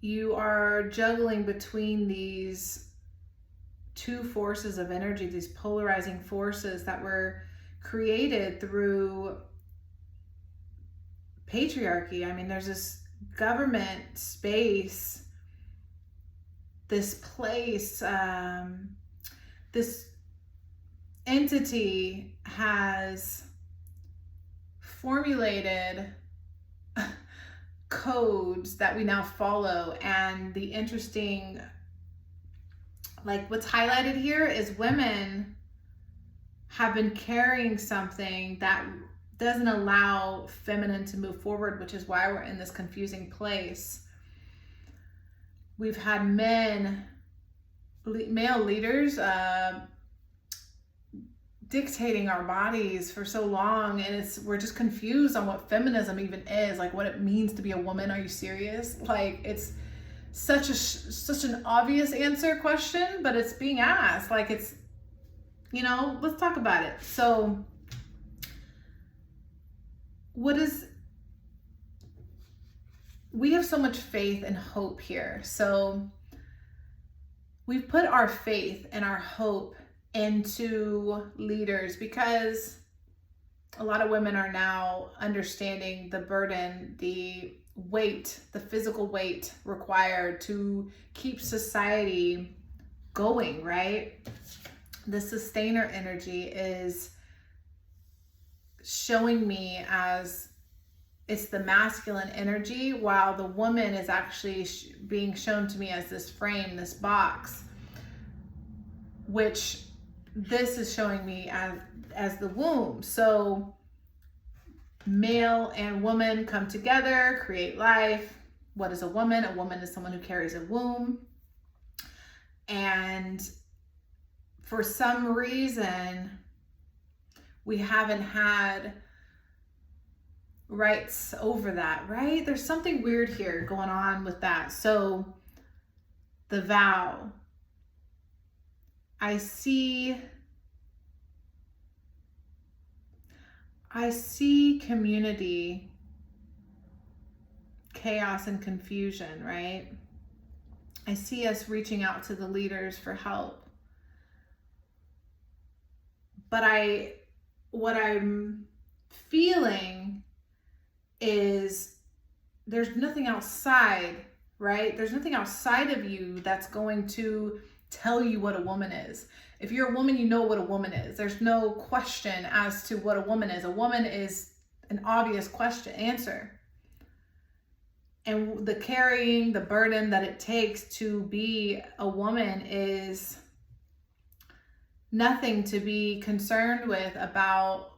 you are juggling between these two forces of energy, these polarizing forces that were created through patriarchy. I mean, there's this government space, this place, this entity has formulated codes that we now follow. And the interesting, like what's highlighted here is women have been carrying something that doesn't allow feminine to move forward, which is why we're in this confusing place. We've had male leaders dictating our bodies for so long, and we're just confused on what feminism even is, like what it means to be a woman. Are you serious? Like, it's such an obvious answer question, but it's being asked. Like, it's, you know, let's talk about it. So we have so much faith and hope here. So we've put our faith and our hope into leaders because a lot of women are now understanding the burden, the weight, the physical weight required to keep society going, right? The sustainer energy is showing me as it's the masculine energy, while the woman is actually being shown to me as this frame, this box, which this is showing me as the womb. So male and woman come together, create life. What is a woman? A woman is someone who carries a womb. And for some reason, we haven't had rights over that, right? There's something weird here going on with that. So the vow, I see community, chaos and confusion, right? I see us reaching out to the leaders for help. But what I'm feeling is there's nothing outside, right? There's nothing outside of you that's going to tell you what a woman is. If you're a woman, you know what a woman is. There's no question as to what a woman is. A woman is an obvious answer. And the carrying, the burden that it takes to be a woman is nothing to be concerned with about.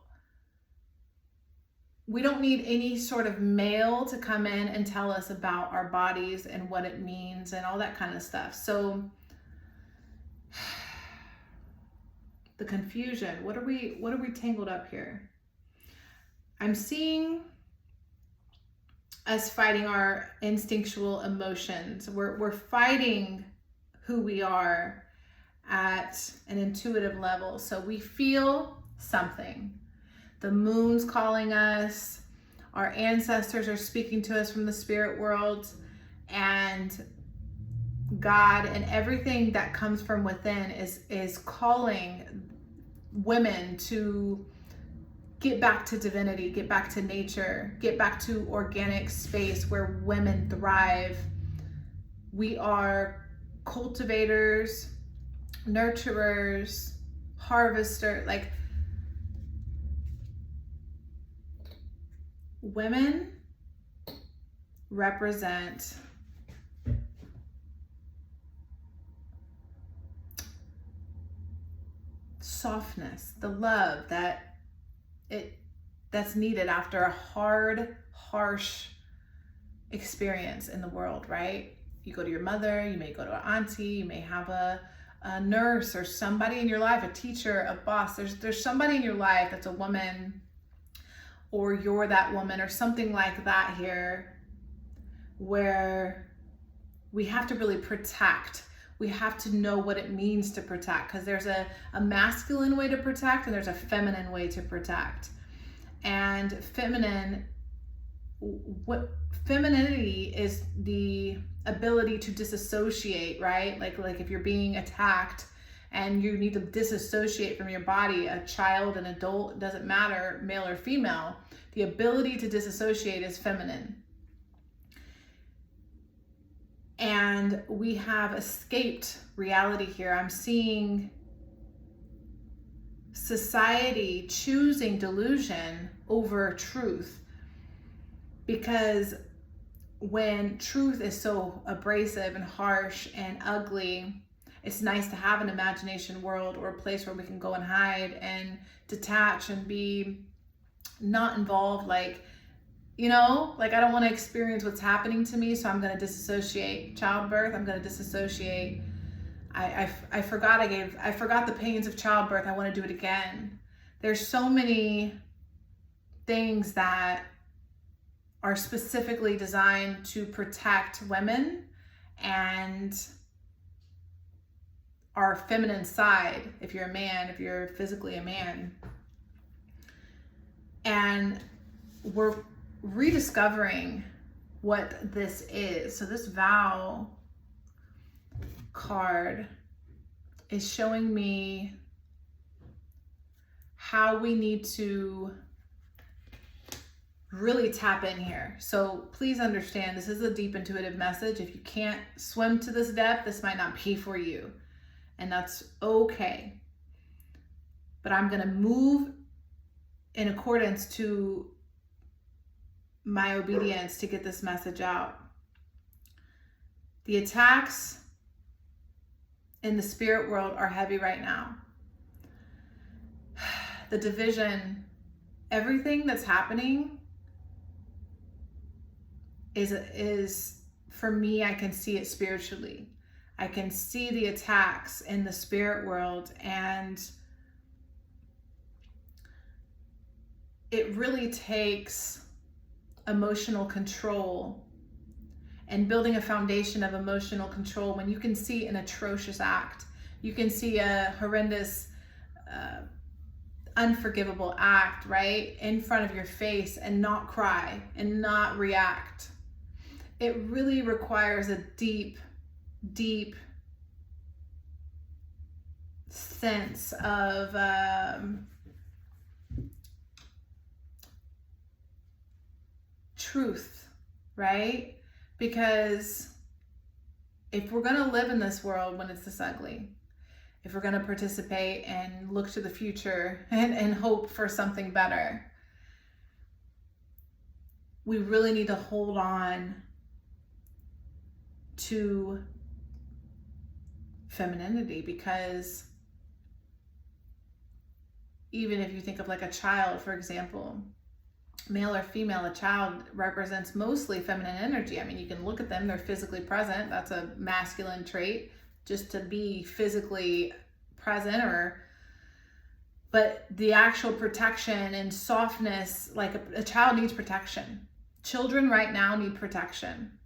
We don't need any sort of male to come in and tell us about our bodies and what it means and all that kind of stuff. So the confusion, what are we tangled up here? I'm seeing us fighting our instinctual emotions. We're fighting who we are at an intuitive level. So we feel something. The moon's calling us. Our ancestors are speaking to us from the spirit world, and God and everything that comes from within is calling women to get back to divinity, get back to nature, get back to organic space where women thrive. We are cultivators, nurturers, harvesters. Like, women represent softness, the love that's needed after a hard, harsh experience in the world, right? You go to your mother, you may go to an auntie, you may have a nurse or somebody in your life, a teacher, a boss. There's somebody in your life that's a woman, or you're that woman, or something like that here, where we have to really protect. We have to know what it means to protect, because there's a masculine way to protect and there's a feminine way to protect. And feminine what femininity is, the ability to disassociate, right? Like if you're being attacked and you need to disassociate from your body, a child, an adult, doesn't matter, male or female, the ability to disassociate is feminine. And we have escaped reality here. I'm seeing society choosing delusion over truth, because when truth is so abrasive and harsh and ugly, it's nice to have an imagination world or a place where we can go and hide and detach and be not involved. Like, you know, like I don't want to experience what's happening to me, so I'm going to disassociate. Childbirth, I'm going to disassociate. I forgot the pains of childbirth. I want to do it again. There's so many things that are specifically designed to protect women and our feminine side, if you're a man, if you're physically a man. And we're rediscovering what this is. So this vow card is showing me how we need to really tap in here. So please understand, this is a deep intuitive message. If you can't swim to this depth, this might not be for you, and that's okay. But I'm going to move in accordance to my obedience to get this message out. The attacks in the spirit world are heavy right now. The division, everything that's happening is for me, I can see it spiritually. I can see the attacks in the spirit world, and it really takes emotional control and building a foundation of emotional control when you can see an atrocious act. You can see a horrendous, unforgivable act right in front of your face and not cry and not react. It really requires a deep, deep sense of truth, right? Because if we're going to live in this world when it's this ugly, if we're going to participate and look to the future and hope for something better, we really need to hold on to femininity. Because even if you think of like a child, for example, male or female, a child represents mostly feminine energy. I mean, you can look at them, they're physically present. That's a masculine trait, just to be physically present, but the actual protection and softness, like a child needs protection. Children right now need protection,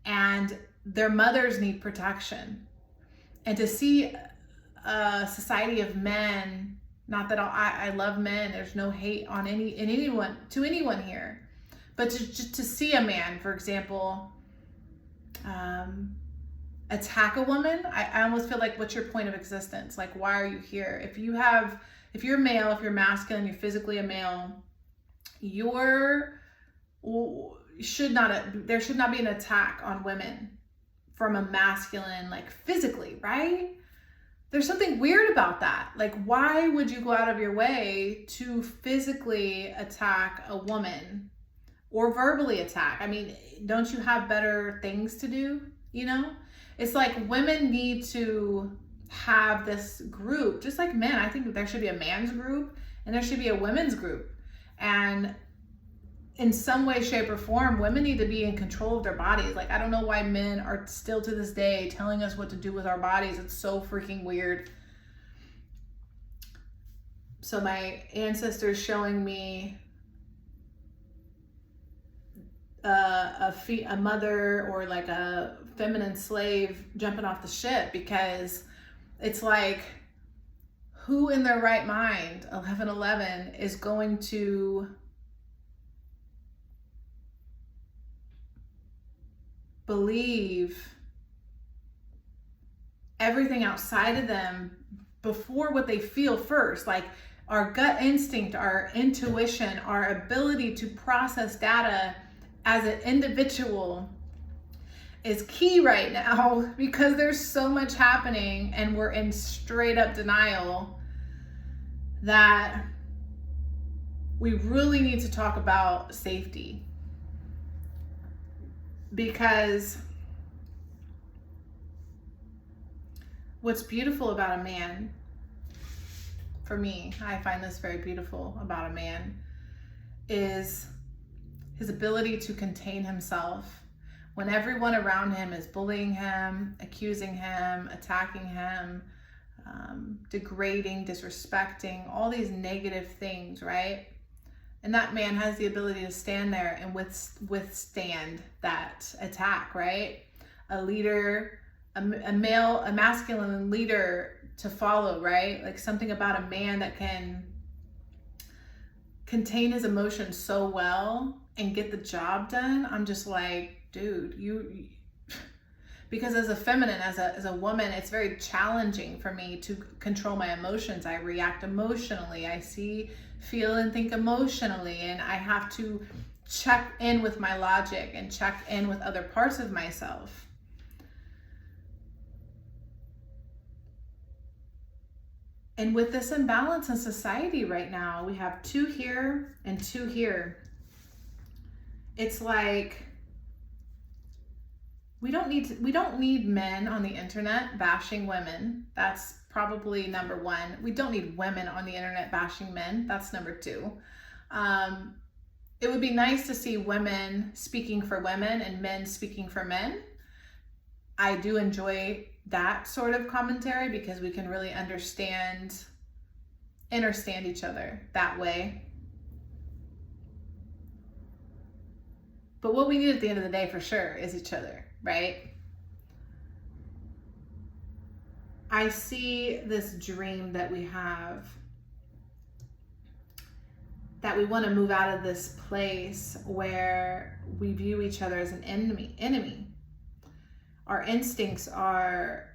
and their mothers need protection. And to see a society of men, not that I love men, there's no hate on anyone here, but just to see a man, for example, attack a woman, I almost feel like, what's your point of existence? Like, why are you here? If you're male, if you're masculine, you're physically a male, there should not be an attack on women from a masculine, like physically, right? There's something weird about that. Like, why would you go out of your way to physically attack a woman or verbally attack? I mean, don't you have better things to do? You know, it's like women need to have this group, just like men. I think there should be a man's group and there should be a women's group. And in some way, shape, or form, women need to be in control of their bodies. Like, I don't know why men are still to this day telling us what to do with our bodies. It's so freaking weird. So my ancestors showing me a mother or like a feminine slave jumping off the ship, because it's like, who in their right mind, 1111, is going to believe everything outside of them before what they feel first. Like our gut instinct, our intuition, our ability to process data as an individual is key right now, because there's so much happening and we're in straight up denial, that we really need to talk about safety. Because what's beautiful about a man, for me, I find this very beautiful about a man, is his ability to contain himself when everyone around him is bullying him, accusing him, attacking him, degrading, disrespecting, all these negative things, right? And that man has the ability to stand there and withstand that attack, right? A leader, a masculine leader to follow, right? Like something about a man that can contain his emotions so well and get the job done. I'm just like, dude, you because as a feminine, as a woman, it's very challenging for me to control my emotions. I react emotionally. I see, feel, and think emotionally, and I have to check in with my logic and check in with other parts of myself. And with this imbalance in society right now, we have 2 here and 2 here. It's like we don't need men on the internet bashing women. That's probably number 1. We don't need women on the internet bashing men. That's number 2. It would be nice to see women speaking for women and men speaking for men. I do enjoy that sort of commentary because we can really understand each other that way. But what we need at the end of the day for sure is each other, right? I see this dream that we have, that we want to move out of this place where we view each other as an enemy. Our instincts are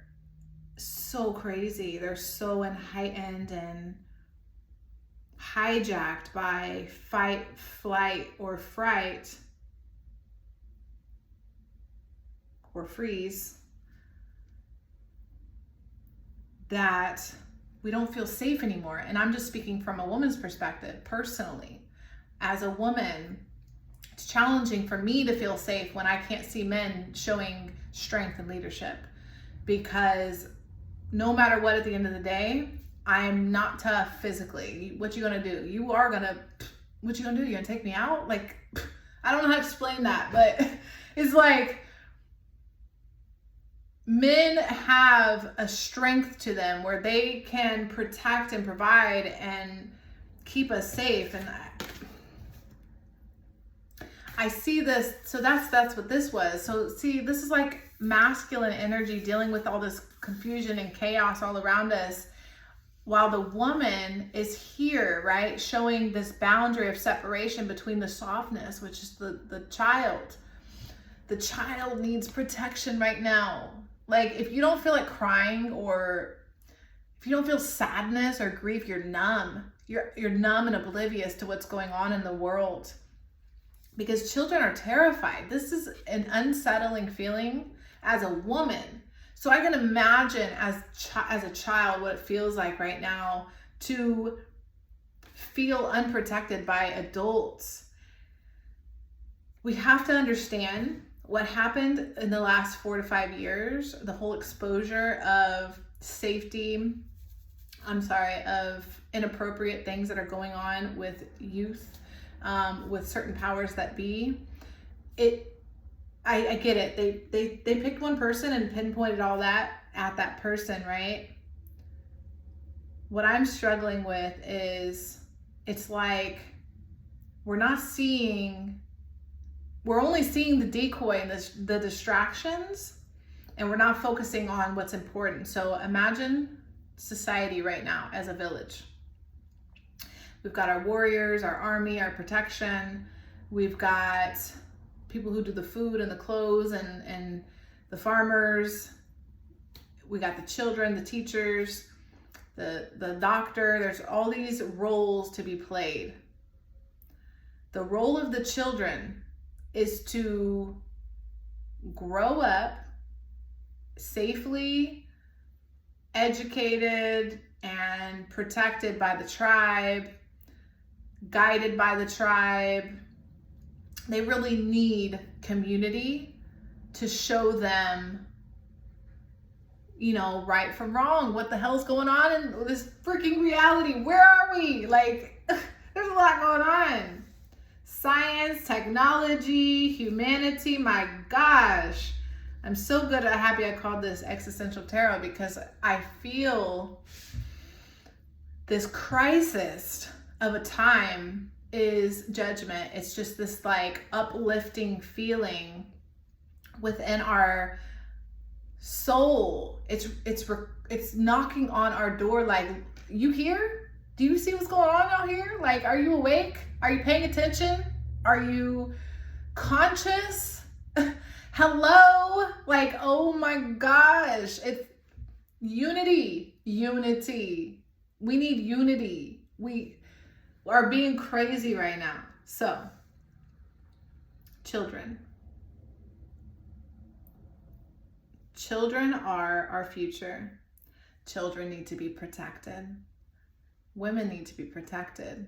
so crazy. They're so heightened and hijacked by fight, flight, or fright, or freeze, that we don't feel safe anymore. And I'm just speaking from a woman's perspective, personally. As a woman, it's challenging for me to feel safe when I can't see men showing strength and leadership, because no matter what, at the end of the day, I am not tough physically. What you gonna do? What you gonna do? You gonna take me out? Like, I don't know how to explain that, but it's like, men have a strength to them where they can protect and provide and keep us safe. And I see this, so that's what this was. So see, this is like masculine energy dealing with all this confusion and chaos all around us, while the woman is here, right, showing this boundary of separation between the softness, which is the child. The child needs protection right now. Like, if you don't feel like crying, or if you don't feel sadness or grief, you're numb. You're numb and oblivious to what's going on in the world, because children are terrified. This is an unsettling feeling as a woman. So I can imagine as a child what it feels like right now to feel unprotected by adults. We have to understand what happened in the last 4 to 5 years, the whole exposure of of inappropriate things that are going on with youth, with certain powers that be. I get it. They picked one person and pinpointed all that at that person, right? What I'm struggling with is, it's like we're only seeing the decoy and the distractions, and we're not focusing on what's important. So imagine society right now as a village. We've got our warriors, our army, our protection. We've got people who do the food and the clothes and the farmers. We got the children, the teachers, the doctor. There's all these roles to be played. The role of the children is to grow up safely, educated, and protected by the tribe, guided by the tribe. They really need community to show them, you know, right from wrong. What the hell's going on in this freaking reality? Where are we? Like, there's a lot going on. Science, technology, humanity, my gosh. I'm so good at happy I called this Existential Tarot, because I feel this crisis of a time is judgment. It's just this like uplifting feeling within our soul. It's knocking on our door like, you here? Do you see what's going on out here? Like, are you awake? Are you paying attention? Are you conscious? Hello? Like, oh my gosh. It's unity. We need unity. We are being crazy right now. So, children. Children are our future. Children need to be protected. Women need to be protected.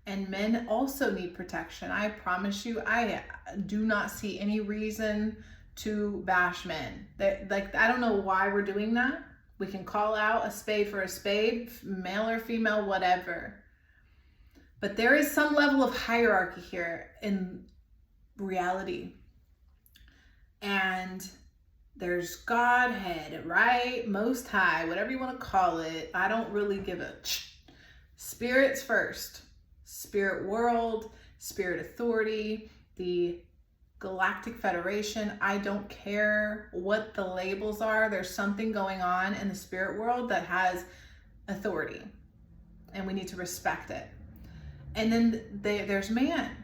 And men also need protection. I promise you, I do not see any reason to bash men. Like, I don't know why we're doing that. We can call out a spade for a spade, male or female, whatever. But there is some level of hierarchy here in reality. And there's Godhead, right? Most High, whatever you want to call it. I don't really give a spirits first. Spirit world, spirit authority, the Galactic Federation. I don't care what the labels are. There's something going on in the spirit world that has authority, and we need to respect it. And then there's man.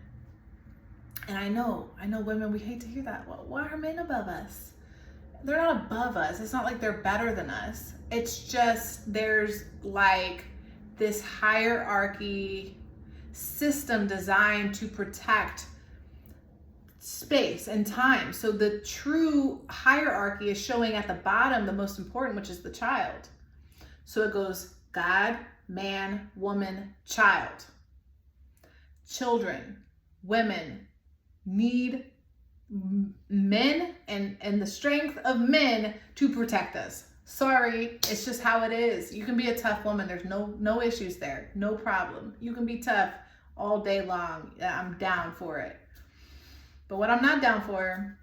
And I know women, we hate to hear that. Well, why are men above us? They're not above us. It's not like they're better than us. It's just there's like this hierarchy system designed to protect space and time. So the true hierarchy is showing at the bottom the most important, which is the child. So it goes God, man, woman, child. Children, women need men and the strength of men to protect us. Sorry, it's just how it is. You can be a tough woman. There's no issues there. No problem. You can be tough all day long. I'm down for it. But what I'm not down for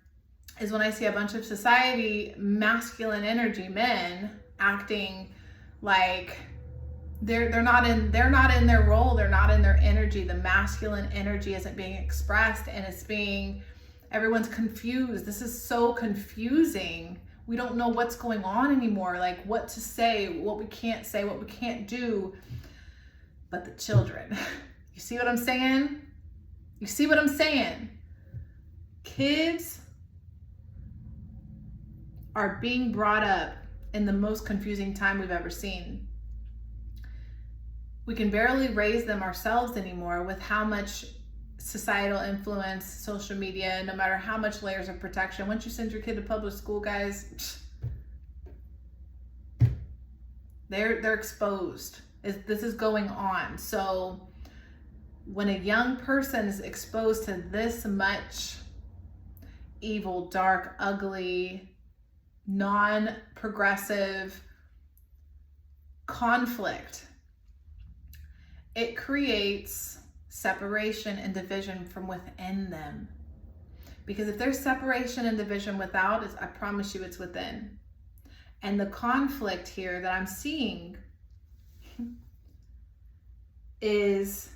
is when I see a bunch of society masculine energy men acting like they're not in their role, they're not in their energy. The masculine energy isn't being expressed, and everyone's confused. This is so confusing. We don't know what's going on anymore, like what to say, what we can't do. But the children, you see what I'm saying? You see what I'm saying? Kids are being brought up in the most confusing time we've ever seen. We can barely raise them ourselves anymore with how much societal influence, social media, no matter how much layers of protection. Once you send your kid to public school, guys, they're exposed. This is going on. So when a young person is exposed to this much evil, dark, ugly, non-progressive conflict, it creates separation and division from within them. Because if there's separation and division without, I promise you it's within. And the conflict here that I'm seeing is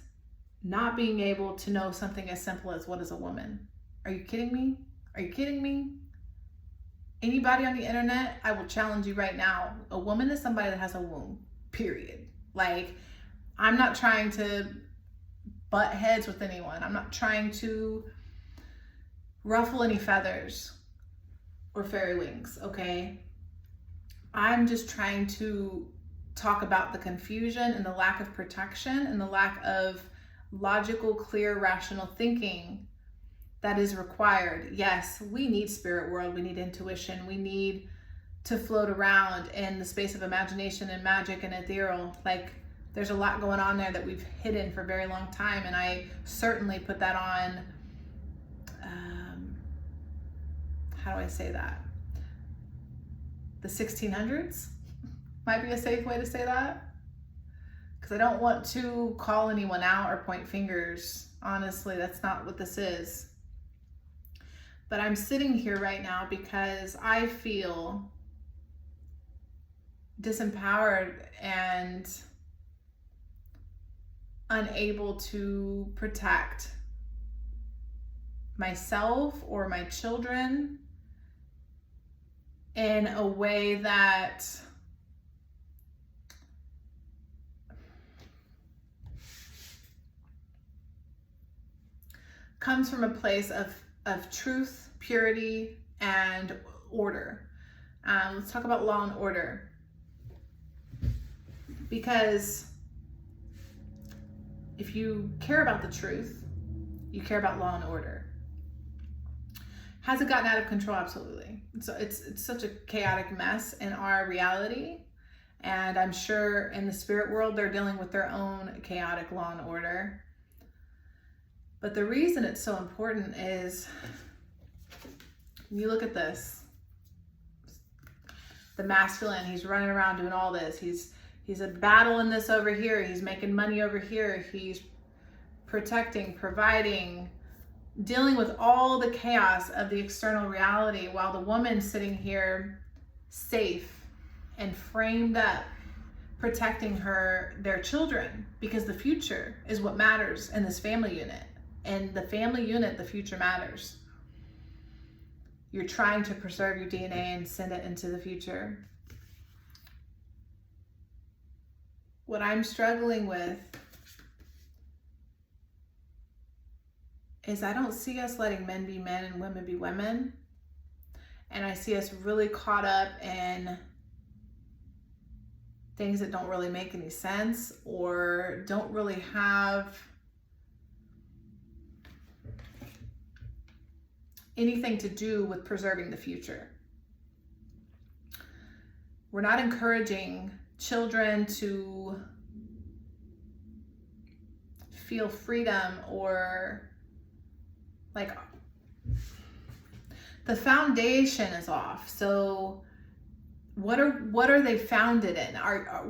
not being able to know something as simple as what is a woman. Are you kidding me? Are you kidding me? Anybody on the internet, I will challenge you right now. A woman is somebody that has a womb, period. Like, I'm not trying to butt heads with anyone. I'm not trying to ruffle any feathers or fairy wings, okay? I'm just trying to talk about the confusion and the lack of protection and the lack of logical, clear, rational thinking that is required. Yes, we need spirit world, we need intuition, we need to float around in the space of imagination and magic and ethereal. Like, there's a lot going on there that we've hidden for a very long time, and I certainly put that on, how do I say that? The 1600s might be a safe way to say that, because I don't want to call anyone out or point fingers. Honestly, that's not what this is. But I'm sitting here right now because I feel disempowered and unable to protect myself or my children in a way that comes from a place of truth, purity, and order. Let's talk about law and order. Because if you care about the truth, you care about law and order. Has it gotten out of control? Absolutely. So it's such a chaotic mess in our reality. And I'm sure in the spirit world, they're dealing with their own chaotic law and order. But the reason it's so important is, you look at this, the masculine, he's running around doing all this. He's a battling this over here. He's making money over here. He's protecting, providing, dealing with all the chaos of the external reality, while the woman's sitting here safe and framed up, protecting their children, because the future is what matters in this family unit. And the family unit, the future matters. You're trying to preserve your DNA and send it into the future. What I'm struggling with is I don't see us letting men be men and women be women. And I see us really caught up in things that don't really make any sense or don't really have anything to do with preserving the future. We're not encouraging children to feel freedom, or like, the foundation is off. So what are they founded in?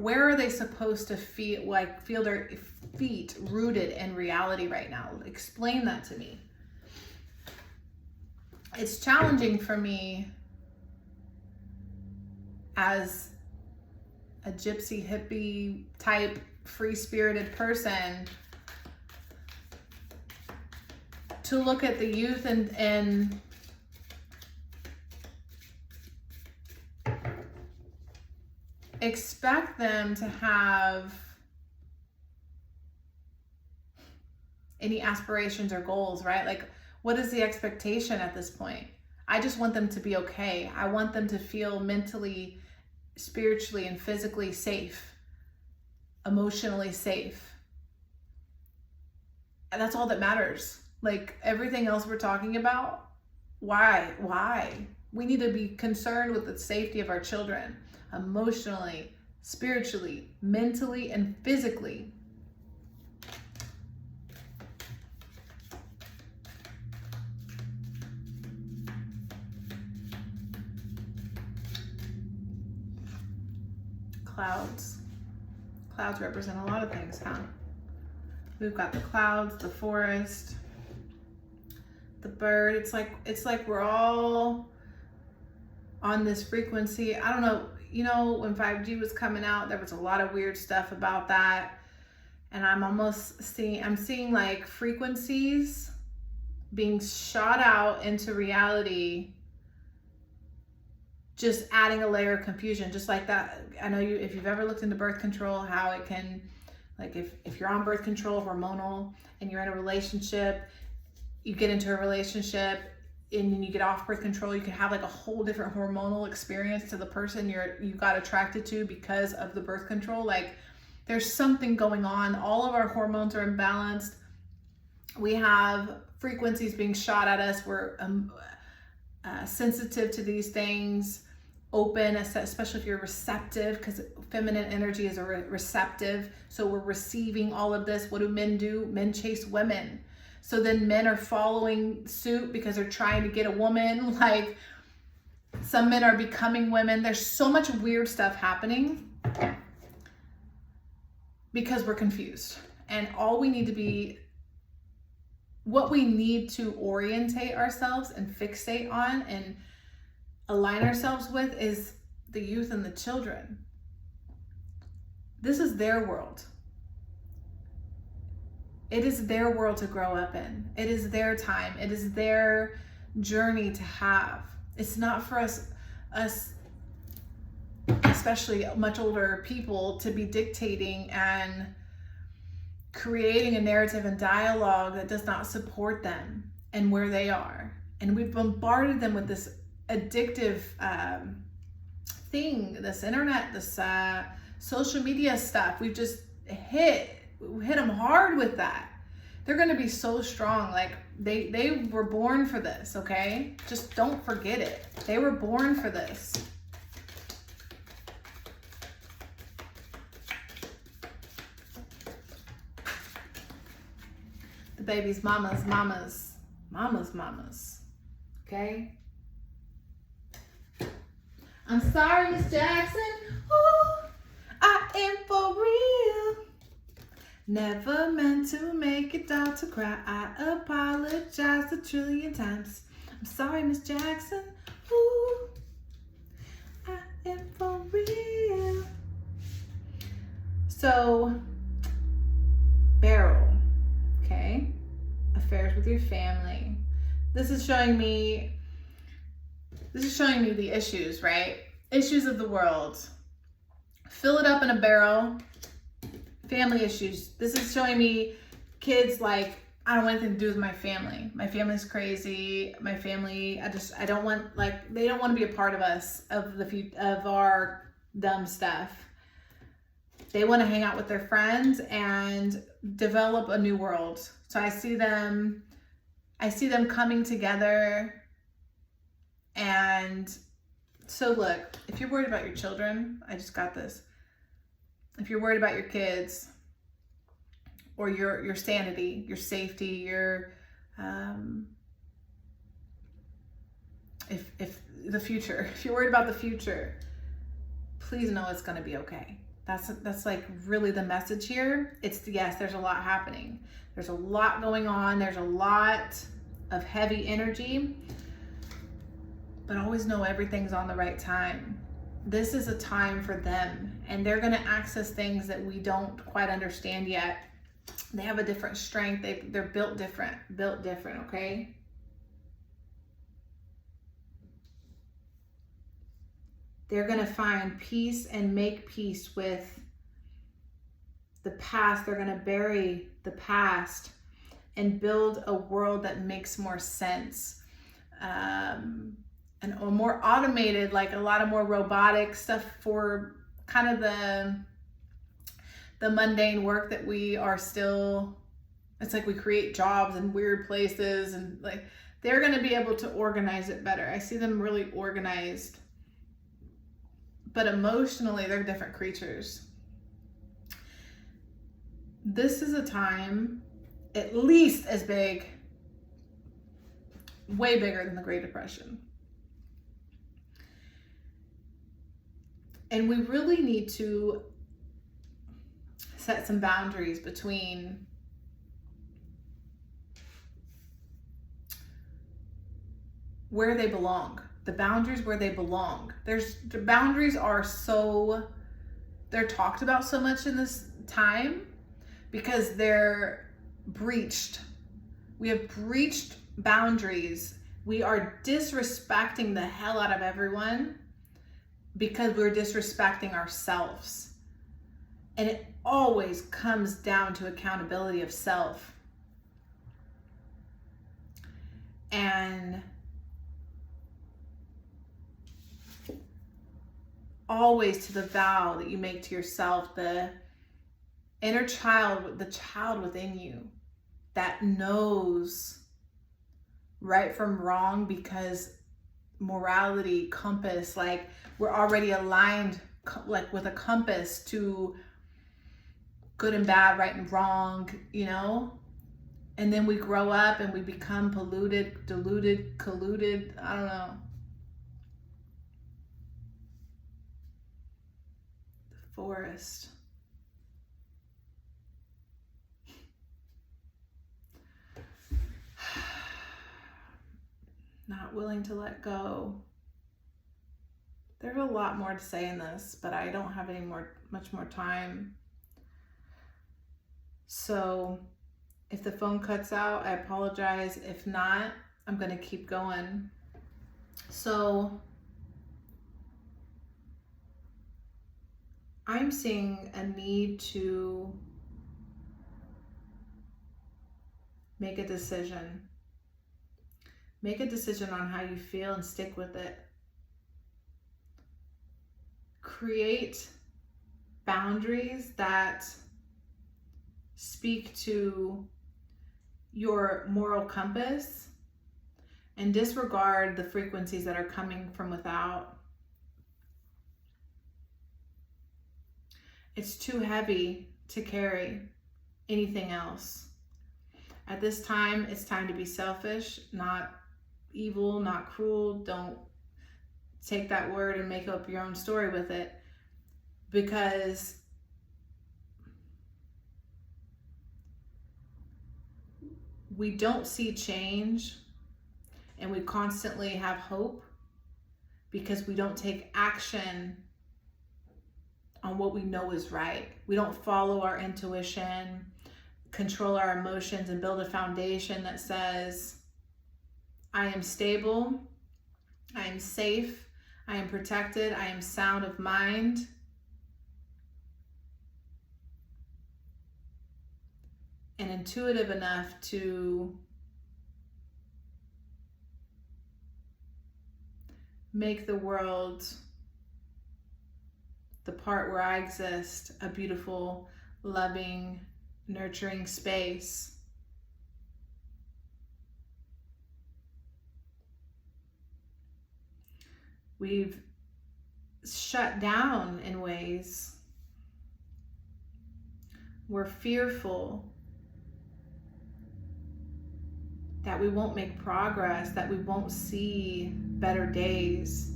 Where are they supposed to feel their feet rooted in reality right now? Explain that to me. It's challenging for me as a gypsy hippie type free-spirited person to look at the youth and expect them to have any aspirations or goals, right? Like, what is the expectation at this point? I just want them to be okay. I want them to feel mentally, spiritually, and physically safe, emotionally safe. And that's all that matters. Like, everything else we're talking about, why? We need to be concerned with the safety of our children, emotionally, spiritually, mentally, and physically. Clouds represent a lot of things, huh? We've got the clouds, the forest, the bird. It's like we're all on this frequency. I don't know, when 5G was coming out, there was a lot of weird stuff about that. And I'm seeing like frequencies being shot out into reality, just adding a layer of confusion, just like that. I know if you've ever looked into birth control, how it can, like, if you're on birth control, hormonal, and you're in a relationship, you get into a relationship, and then you get off birth control, you can have like a whole different hormonal experience to the person you got attracted to because of the birth control. Like there's something going on. All of our hormones are imbalanced. We have frequencies being shot at us. We're sensitive to these things, open, especially if you're receptive, because feminine energy is a receptive. So we're receiving all of this. What do? Men chase women. So then men are following suit because they're trying to get a woman. Like some men are becoming women. There's so much weird stuff happening because we're confused. And all we need to be, what we need to orientate ourselves and fixate on and align ourselves with is the youth and the children. This is their world. It is their world to grow up in. It is their time. It is their journey to have. It's not for us, especially much older people, to be dictating and creating a narrative and dialogue that does not support them and where they are. And we've bombarded them with this addictive thing, this internet, this social media stuff. We've just hit them hard with that. They're going to be so strong. Like they were born for this, okay? Just don't forget it. They were born for this. The baby's mama's okay? I'm sorry, Miss Jackson. Ooh, I am for real. Never meant to make it out to cry. I apologize a trillion times. I'm sorry, Miss Jackson. Ooh, I am for real. So, barrel, okay? Affairs with your family. This is showing me the issues, right? Issues of the world. Fill it up in a barrel. Family issues. This is showing me kids like, I don't want anything to do with my family. My family's crazy. My family, I don't want, like, they don't want to be a part of us, of our dumb stuff. They want to hang out with their friends and develop a new world. So I see them coming together. And so look, if you're worried about your children, I just got this. If you're worried about your kids or your sanity, your safety, your if the future, if you're worried about the future, please know it's going to be okay. That's like really the message here. Yes, there's a lot happening. There's a lot going on. There's a lot of heavy energy, but always know everything's on the right time. This is a time for them, and they're going to access things that we don't quite understand yet. They have a different strength. They're built different, okay? They're going to find peace and make peace with the past. They're going to bury the past and build a world that makes more sense. And more automated, like a lot of more robotic stuff for kind of the mundane work that we are still, it's like we create jobs in weird places, and like they're going to be able to organize it better. I see them really organized, but emotionally they're different creatures. This is a time at least as big, way bigger than the Great Depression. And we really need to set some boundaries between where they belong. The boundaries where they belong. The boundaries are they're talked about so much in this time because they're breached. We have breached boundaries. We are disrespecting the hell out of everyone because we're disrespecting ourselves. And it always comes down to accountability of self. And always to the vow that you make to yourself, the inner child, the child within you that knows right from wrong, because morality, compass, like we're already aligned like with a compass to good and bad, right and wrong, you know? And then we grow up and we become polluted, diluted, colluded, I don't know. The forest. Not willing to let go. There's a lot more to say in this, but I don't have much more time. So if the phone cuts out, I apologize. If not, I'm going to keep going. So I'm seeing a need to make a decision. Make a decision on how you feel and stick with it. Create boundaries that speak to your moral compass and disregard the frequencies that are coming from without. It's too heavy to carry anything else. At this time, it's time to be selfish, not evil, not cruel. Don't take that word and make up your own story with it, because we don't see change and we constantly have hope because we don't take action on what we know is right. We don't follow our intuition, control our emotions, and build a foundation that says, I am stable, I am safe, I am protected, I am sound of mind. And intuitive enough to make the world, the part where I exist, a beautiful, loving, nurturing space. We've shut down in ways. We're fearful that we won't make progress, that we won't see better days.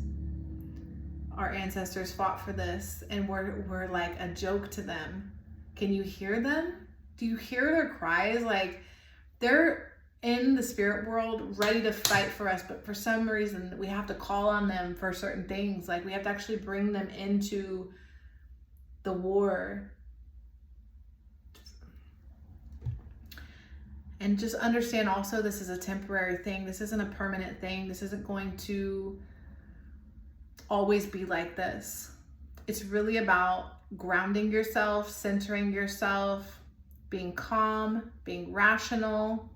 Our ancestors fought for this, and we're like a joke to them. Can you hear them? Do you hear their cries? Like, they're in the spirit world ready to fight for us, but for some reason we have to call on them for certain things. Like, we have to actually bring them into the war. And just understand also, this is a temporary thing. This isn't a permanent thing. This isn't going to always be like this. It's really about grounding yourself, centering yourself, being calm, being rational,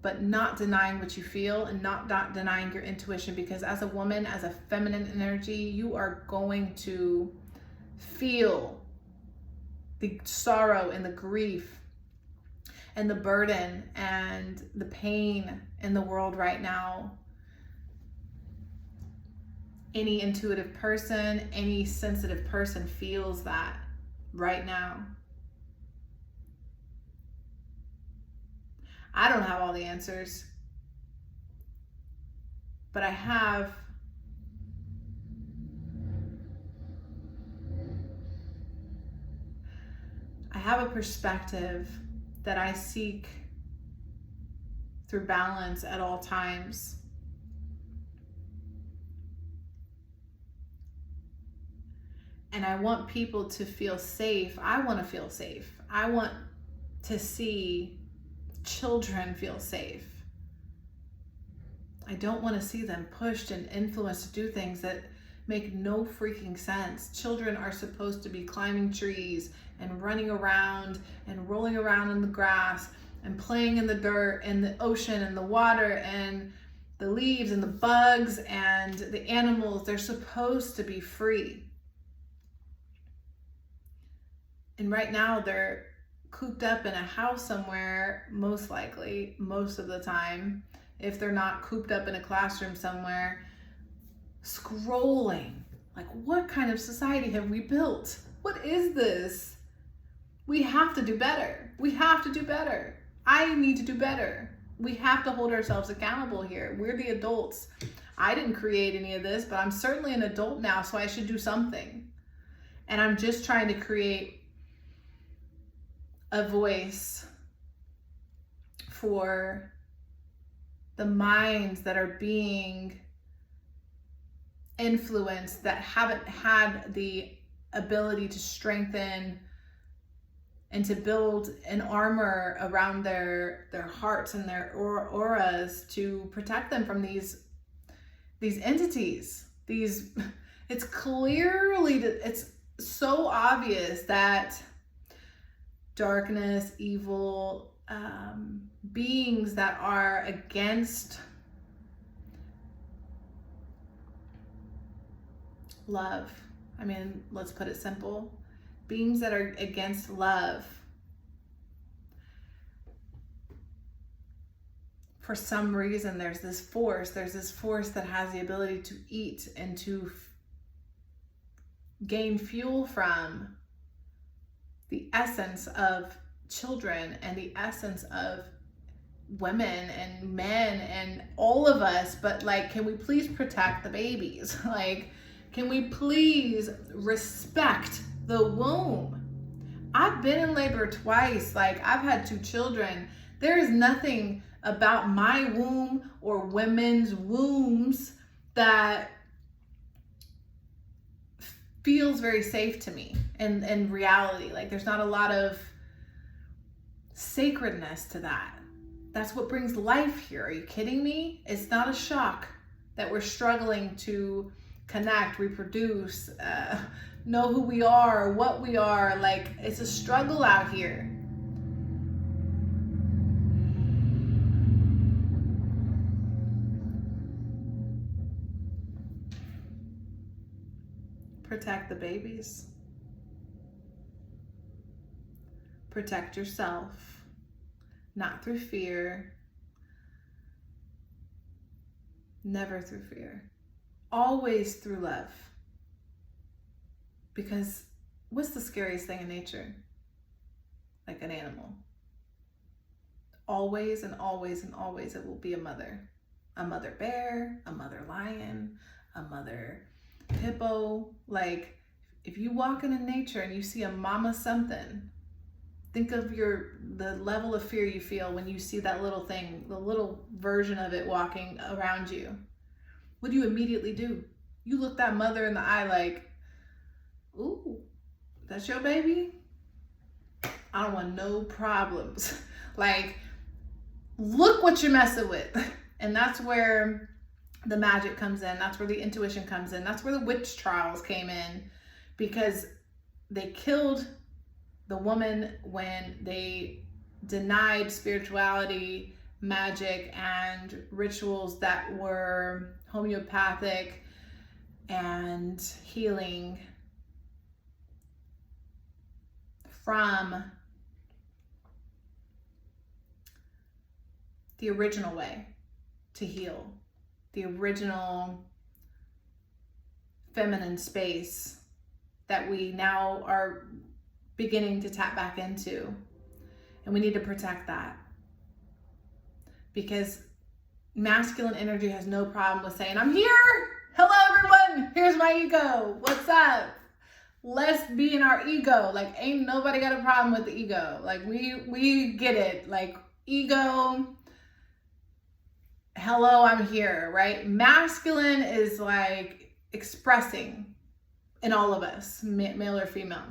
but not denying what you feel and not denying your intuition. Because as a woman, as a feminine energy, you are going to feel the sorrow and the grief and the burden and the pain in the world right now. Any intuitive person, any sensitive person feels that right now. I don't have all the answers, but I have a perspective that I seek through balance at all times. And I want people to feel safe. I want to feel safe. I want to see children feel safe. I don't want to see them pushed and influenced to do things that make no freaking sense. Children are supposed to be climbing trees and running around and rolling around in the grass and playing in the dirt and the ocean and the water and the leaves and the bugs and the animals. They're supposed to be free. And right now they're cooped up in a house somewhere, most likely, most of the time, if they're not cooped up in a classroom somewhere, scrolling. Like, what kind of society have we built? What is this? We have to do better. We have to do better. I need to do better. We have to hold ourselves accountable here. We're the adults. I didn't create any of this, but I'm certainly an adult now, so I should do something. And I'm just trying to create a voice for the minds that are being influenced, that haven't had the ability to strengthen and to build an armor around their hearts and their auras to protect them from these entities. It's so obvious that darkness, evil, beings that are against love. I mean, let's put it simple. Beings that are against love. For some reason, there's this force that has the ability to eat and to gain fuel from the essence of children and the essence of women and men and all of us. But like, can we please protect the babies? Like, can we please respect the womb? I've been in labor twice. Like, I've had 2 children. There is nothing about my womb or women's wombs that feels very safe to me in reality. Like, there's not a lot of sacredness to that. That's what brings life here. Are you kidding me? It's not a shock that we're struggling to connect, reproduce, know who we are, what we are. Like, it's a struggle out here. Protect the babies. Protect yourself, not through fear, never through fear, always through love. Because what's the scariest thing in nature? Like an animal. Always and always and always it will be a mother bear, a mother lion, a mother hippo. Like, if you walk in nature and you see a mama something, think of the level of fear you feel when you see that little thing, the little version of it walking around you. What do you immediately do? You look that mother in the eye like, ooh, that's your baby? I don't want no problems. Like, look what you're messing with. And that's where the magic comes in. That's where the intuition comes in. That's where the witch trials came in, because they killed the woman when they denied spirituality, magic, and rituals that were homeopathic and healing from the original way to heal, the original feminine space that we now are beginning to tap back into. And we need to protect that, because masculine energy has no problem with saying, I'm here. Hello, everyone. Here's my ego. What's up? Let's be in our ego. Like, ain't nobody got a problem with the ego. Like, we get it. Like, ego, hello, I'm here, right? Masculine is like expressing in all of us, male or female.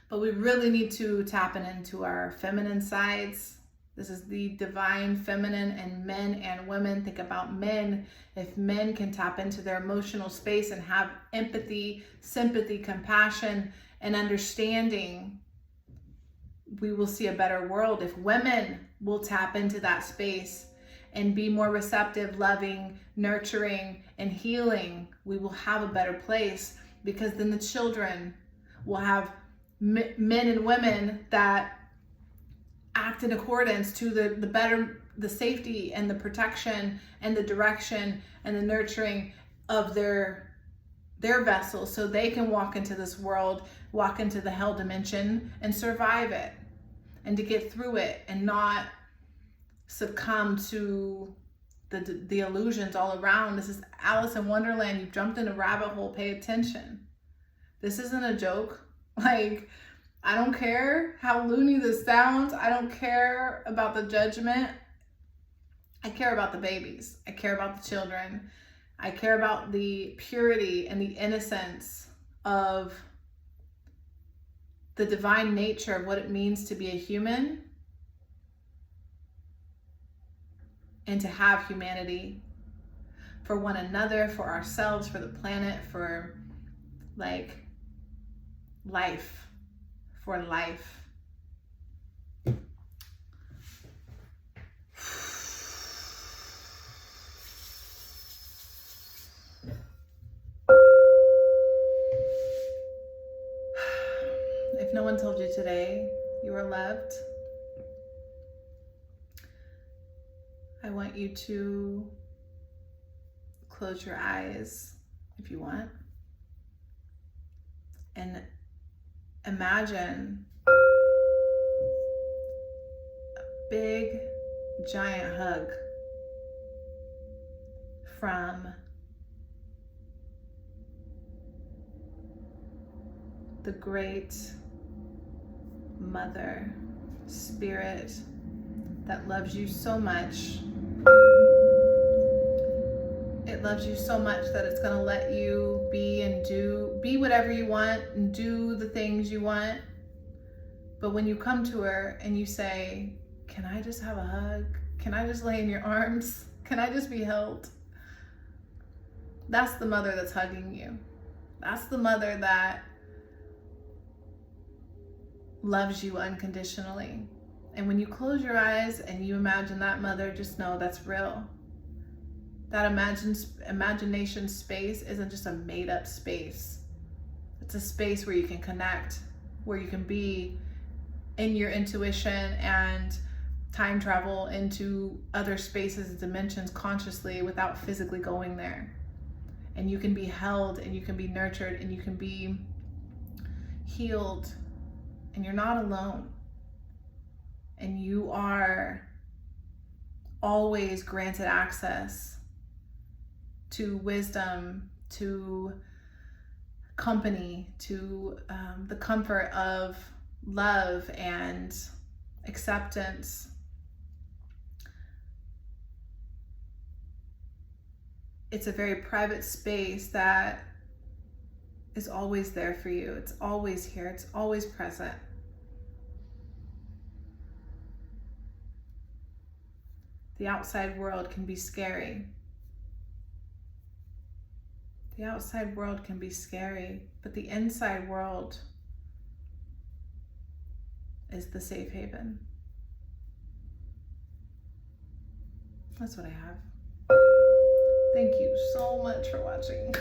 But we really need to tap into our feminine sides. This is the divine feminine, and men and women. Think about men. If men can tap into their emotional space and have empathy, sympathy, compassion, and understanding, we will see a better world. If women will tap into that space and be more receptive, loving, nurturing, and healing, we will have a better place, because then the children will have men and women that act in accordance to the safety and the protection and the direction and the nurturing of their vessel, so they can walk into this world, walk into the hell dimension and survive it, and to get through it and not succumb to the illusions all around. This is Alice in Wonderland. You've jumped in a rabbit hole. Pay attention. This isn't a joke. Like, I don't care how loony this sounds. I don't care about the judgment. I care about the babies. I care about the children. I care about the purity and the innocence of the divine nature of what it means to be a human and to have humanity for one another, for ourselves, for the planet, for like life, for life. If no one told you today you are loved, I want you to close your eyes if you want and imagine a big giant hug from the great Mother Spirit that loves you so much. It loves you so much that it's going to let you be whatever you want and do the things you want. But when you come to her and you say, can I just have a hug? Can I just lay in your arms? Can I just be held? That's the mother that's hugging you. That's the mother that loves you unconditionally. And when you close your eyes and you imagine that mother, just know that's real. That imagination space isn't just a made up space. It's a space where you can connect, where you can be in your intuition and time travel into other spaces and dimensions consciously without physically going there. And you can be held and you can be nurtured and you can be healed, and you're not alone. And you are always granted access to wisdom, to company, to the comfort of love and acceptance. It's a very private space that is always there for you. It's always here. It's always present. The outside world can be scary. The outside world can be scary, but the inside world is the safe haven. That's what I have. Thank you so much for watching.